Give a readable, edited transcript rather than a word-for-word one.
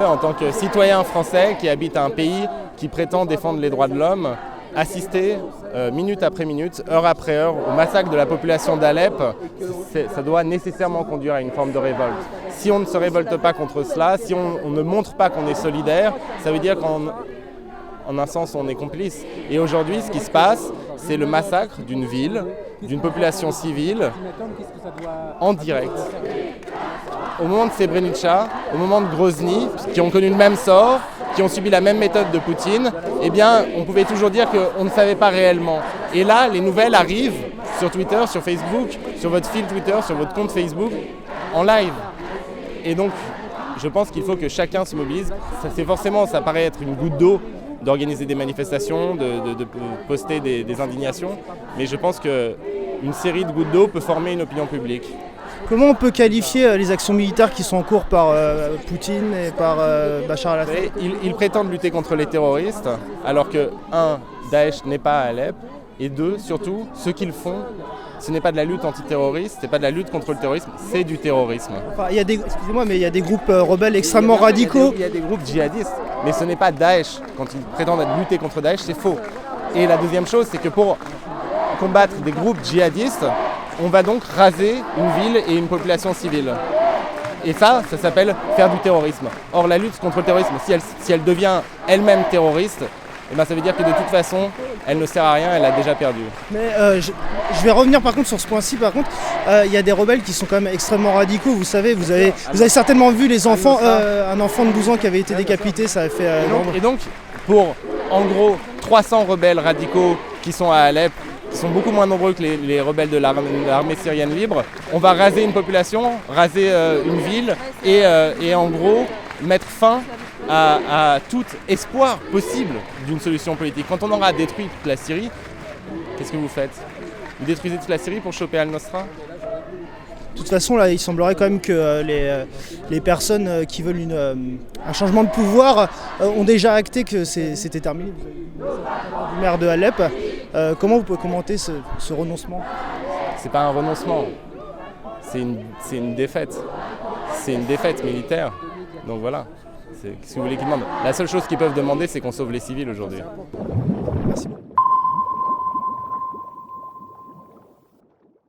En tant que citoyen français qui habite un pays qui prétend défendre les droits de l'homme, assister minute après minute, heure après heure au massacre de la population d'Alep, ça doit nécessairement conduire à une forme de révolte. Si on ne se révolte pas contre cela, si on ne montre pas qu'on est solidaire, ça veut dire qu'en un sens on est complice. Et aujourd'hui ce qui se passe, c'est le massacre d'une ville, d'une population civile, en direct. Au moment de Srebrenica, au moment de Grozny, qui ont connu le même sort, qui ont subi la même méthode de Poutine, eh bien, on pouvait toujours dire qu'on ne savait pas réellement. Et là, les nouvelles arrivent sur Twitter, sur Facebook, sur votre fil Twitter, sur votre compte Facebook, en live. Et donc, je pense qu'il faut que chacun se mobilise. Ça paraît être une goutte d'eau d'organiser des manifestations, de poster des indignations, mais je pense qu'une série de gouttes d'eau peut former une opinion publique. Comment on peut qualifier les actions militaires qui sont en cours par Poutine et par Bachar al-Assad ? Ils prétendent lutter contre les terroristes, alors que, un, Daesh n'est pas à Alep, et deux, surtout, ce qu'ils font, ce n'est pas de la lutte antiterroriste, ce n'est pas de la lutte contre le terrorisme, c'est du terrorisme. Enfin, excusez-moi, mais il y a des groupes rebelles extrêmement radicaux. Il y a des groupes djihadistes, mais ce n'est pas Daesh. Quand ils prétendent lutter contre Daesh, c'est faux. Et la deuxième chose, c'est que pour combattre des groupes djihadistes, on va donc raser une ville et une population civile. Et ça s'appelle faire du terrorisme. Or, la lutte contre le terrorisme, si elle devient elle-même terroriste, eh ben, ça veut dire que de toute façon, elle ne sert à rien, elle a déjà perdu. Mais je vais revenir par contre sur ce point-ci. Par contre, il y a des rebelles qui sont quand même extrêmement radicaux. Vous savez, vous avez certainement vu les enfants, un enfant de 12 ans qui avait été décapité, ça avait fait... Et donc, pour en gros 300 rebelles radicaux qui sont à Alep, qui sont beaucoup moins nombreux que les rebelles de l'armée syrienne libre, on va raser une population, raser une ville et en gros mettre fin à tout espoir possible d'une solution politique. Quand on aura détruit toute la Syrie, qu'est-ce que vous faites ? Vous détruisez toute la Syrie pour choper Al-Nosra ? De toute façon, là, il semblerait quand même que les personnes qui veulent un changement de pouvoir ont déjà acté que c'était terminé. Vous avez le maire de Alep. Comment vous pouvez commenter ce renoncement ? C'est pas un renoncement, c'est une défaite. C'est une défaite militaire. Donc voilà, qu'est-ce que vous voulez qu'ils demandent ? La seule chose qu'ils peuvent demander, c'est qu'on sauve les civils aujourd'hui.